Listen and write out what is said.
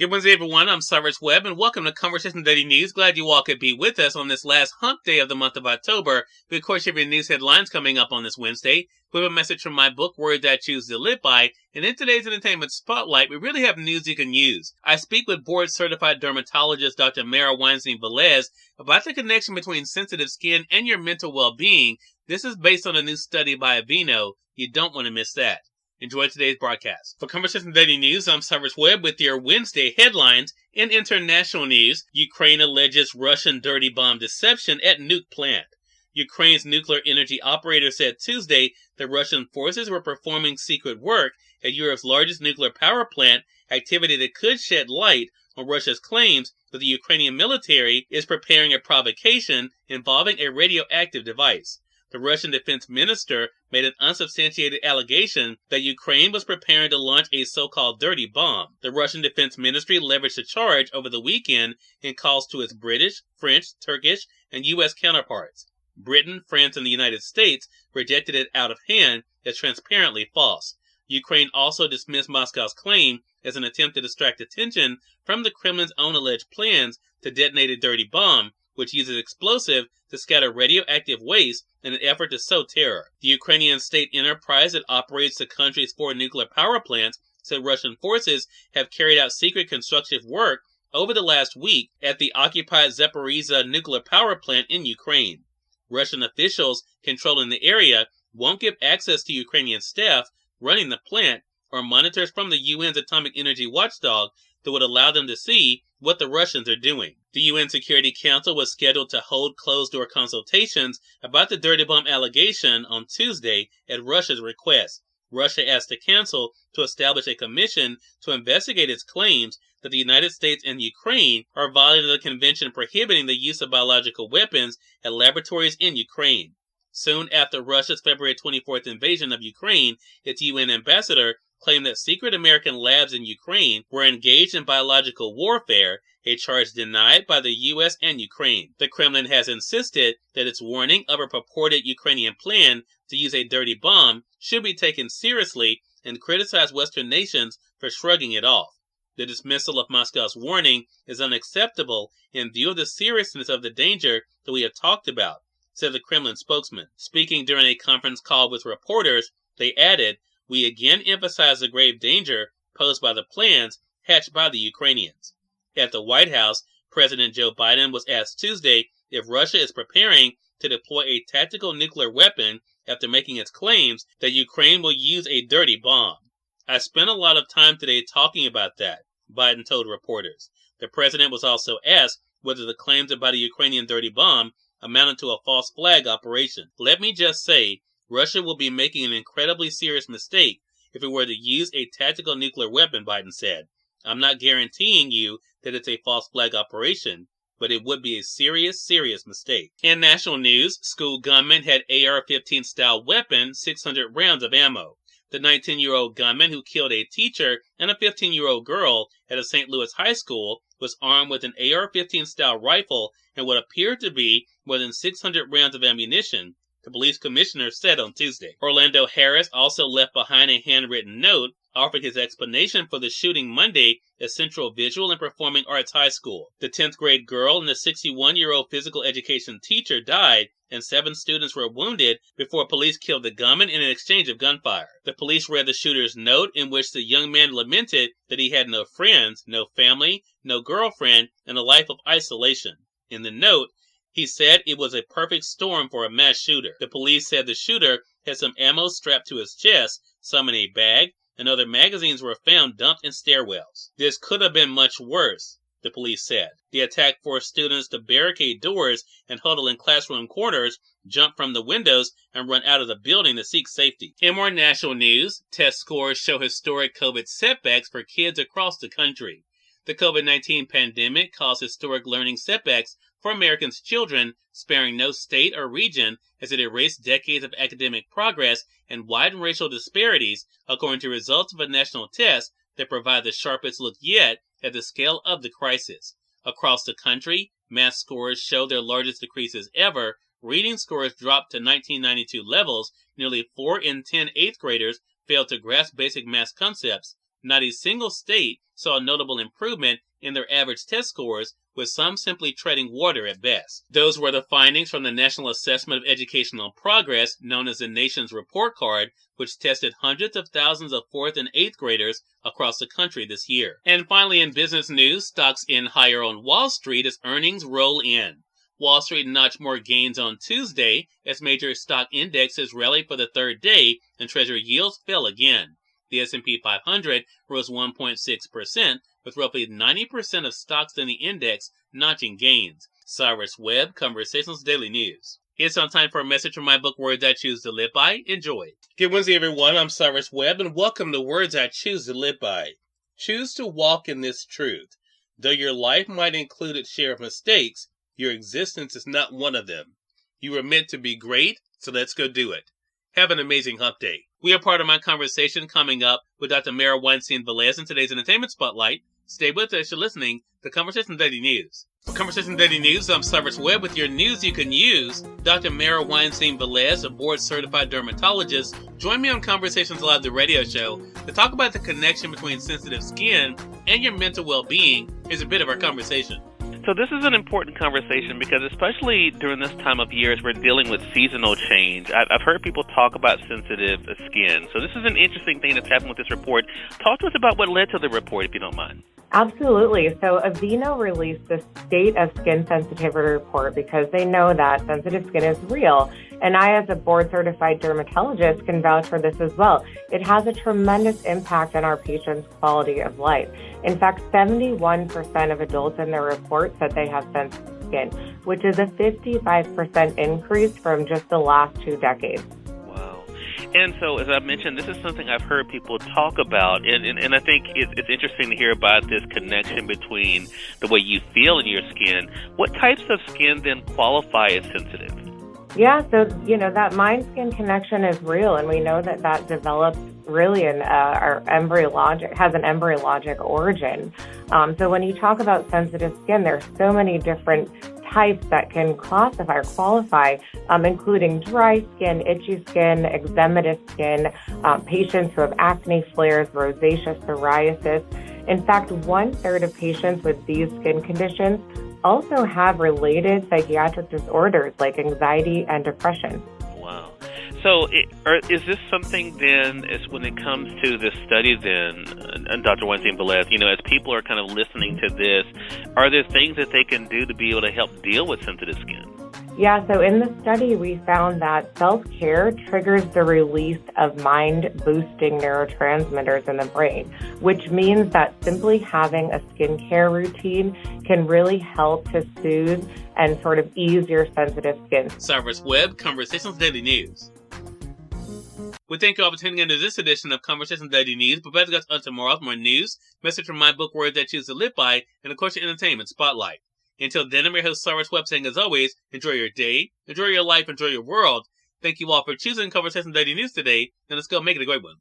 Good Wednesday, everyone. I'm Cyrus Webb, and welcome to Conversation Daily News. Glad you all could be with us on this last hump day of the month of October. We, of course, have your news headlines coming up on this Wednesday. We have a message from my book, Words I Choose to Live By. And in today's Entertainment Spotlight, we really have news you can use. I speak with board-certified dermatologist Dr. Weinstein Velez about the connection between sensitive skin and your mental well-being. This is based on a new study by Aveeno. You don't want to miss that. Enjoy today's broadcast. For Conversation Daily News, I'm Cyrus Webb with your Wednesday headlines. In international news, Ukraine alleges Russian dirty bomb deception at nuke plant. Ukraine's nuclear energy operator said Tuesday that Russian forces were performing secret work at Europe's largest nuclear power plant, activity that could shed light on Russia's claims that the Ukrainian military is preparing a provocation involving a radioactive device. The Russian defense minister made an unsubstantiated allegation that Ukraine was preparing to launch a so-called dirty bomb. The Russian defense ministry leveraged the charge over the weekend in calls to its British, French, Turkish, and U.S. counterparts. Britain, France, and the United States rejected it out of hand as transparently false. Ukraine also dismissed Moscow's claim as an attempt to distract attention from the Kremlin's own alleged plans to detonate a dirty bomb, which uses explosive to scatter radioactive waste in an effort to sow terror. The Ukrainian state enterprise that operates the country's 4 nuclear power plants said Russian forces have carried out secret constructive work over the last week at the occupied Zaporizhzhia nuclear power plant in Ukraine. Russian officials controlling the area won't give access to Ukrainian staff running the plant or monitors from the UN's atomic energy watchdog that would allow them to see what the Russians are doing. The UN Security Council was scheduled to hold closed-door consultations about the dirty bomb allegation on Tuesday at Russia's request. Russia asked the council to establish a commission to investigate its claims that the United States and Ukraine are violating the convention prohibiting the use of biological weapons at laboratories in Ukraine. Soon after Russia's February 24th invasion of Ukraine, its UN ambassador claimed that secret American labs in Ukraine were engaged in biological warfare, a charge denied by the U.S. and Ukraine. The Kremlin has insisted that its warning of a purported Ukrainian plan to use a dirty bomb should be taken seriously and criticized Western nations for shrugging it off. The dismissal of Moscow's warning is unacceptable in view of the seriousness of the danger that we have talked about, said the Kremlin spokesman. Speaking during a conference call with reporters, they added, "We again emphasize the grave danger posed by the plans hatched by the Ukrainians." At the White House, President Joe Biden was asked Tuesday if Russia is preparing to deploy a tactical nuclear weapon after making its claims that Ukraine will use a dirty bomb. "I spent a lot of time today talking about that," Biden told reporters. The president was also asked whether the claims about a Ukrainian dirty bomb amounted to a false flag operation. "Let me just say, Russia will be making an incredibly serious mistake if it were to use a tactical nuclear weapon," Biden said. "I'm not guaranteeing you that it's a false flag operation, but it would be a serious, serious mistake." In national news, school gunmen had AR-15 style weapon, 600 rounds of ammo. The 19-year-old gunman who killed a teacher and a 15-year-old girl at a St. Louis high school was armed with an AR-15 style rifle and what appeared to be more than 600 rounds of ammunition, the police commissioner said on Tuesday. Orlando Harris also left behind a handwritten note offering his explanation for the shooting Monday at Central Visual and Performing Arts High School. The 10th grade girl and the 61-year-old physical education teacher died, and 7 students were wounded before police killed the gunman in an exchange of gunfire. The police read the shooter's note in which the young man lamented that he had no friends, no family, no girlfriend, and a life of isolation. In the note, he said it was a perfect storm for a mass shooter. The police said the shooter had some ammo strapped to his chest, some in a bag, and other magazines were found dumped in stairwells. "This could have been much worse," the police said. The attack forced students to barricade doors and huddle in classroom corners, jump from the windows, and run out of the building to seek safety. In more national news, test scores show historic COVID setbacks for kids across the country. The COVID-19 pandemic caused historic learning setbacks for Americans' children, sparing no state or region as it erased decades of academic progress and widened racial disparities, according to results of a national test that provide the sharpest look yet at the scale of the crisis. Across the country, math scores show their largest decreases ever. Reading scores dropped to 1992 levels. Nearly 4 in 10 eighth graders failed to grasp basic math concepts. Not a single state saw a notable improvement in their average test scores, with some simply treading water at best. Those were the findings from the National Assessment of Educational Progress, known as the nation's report card, which tested hundreds of thousands of 4th and 8th graders across the country this year. And finally, in business news, stocks end higher on Wall Street as earnings roll in. Wall Street notched more gains on Tuesday as major stock indexes rallied for the third day and Treasury yields fell again. The S&P 500 rose 1.6%, with roughly 90% of stocks in the index notching gains. Cyrus Webb, Conversations Daily News. It's on time for a message from my book, Words I Choose to Live By. Enjoy. Good Wednesday, everyone. I'm Cyrus Webb, and welcome to Words I Choose to Live By. Choose to walk in this truth. Though your life might include its share of mistakes, your existence is not one of them. You were meant to be great, so let's go do it. Have an amazing hump day. We are part of my conversation coming up with Dr. Weinstein Velez in today's Entertainment Spotlight. Stay with us. You're listening to Conversation Daily News. For Conversation Daily News, I'm Cyrus Webb with your news you can use. Dr. Weinstein Velez, a board-certified dermatologist, joined me on Conversations Live, the radio show, to talk about the connection between sensitive skin and your mental well-being. Here's a bit of our conversation. So this is an important conversation because especially during this time of year as we're dealing with seasonal change, I've heard people talk about sensitive skin. So this is an interesting thing that's happened with this report. Talk to us about what led to the report, if you don't mind. Absolutely. So Aveeno released the State of Skin Sensitivity Report because they know that sensitive skin is real. And I, as a board-certified dermatologist, can vouch for this as well. It has a tremendous impact on our patients' quality of life. In fact, 71% of adults in their report said they have sensitive skin, which is a 55% increase from just the last 2 decades. Wow. And so, as I mentioned, this is something I've heard people talk about, and I think it's interesting to hear about this connection between the way you feel in your skin. What types of skin then qualify as sensitive? Yeah, so, that mind-skin connection is real, and we know that develops really in has an embryologic origin. So when you talk about sensitive skin, there's so many different types that can classify or qualify, including dry skin, itchy skin, eczematous skin, patients who have acne flares, rosacea, psoriasis. In fact, 1/3 of patients with these skin conditions also have related psychiatric disorders like anxiety and depression. Wow. So is this something then, when it comes to this study then, and Dr. Weinstein Velez, as people are kind of listening to this, are there things that they can do to be able to help deal with sensitive skin? Yeah, so in the study, we found that self-care triggers the release of mind-boosting neurotransmitters in the brain, which means that simply having a skincare routine can really help to soothe and sort of ease your sensitive skin. Cyrus Webb, Conversations Daily News. We thank you all for tuning into this edition of Conversations Daily News. But better on tomorrow with more news, message from my book, Words I Choose to Live By, and of course your Entertainment Spotlight. Until then, I'm your host, Cyrus Webb, saying as always, enjoy your day, enjoy your life, enjoy your world. Thank you all for choosing Conversation Daily News today, and let's go make it a great one.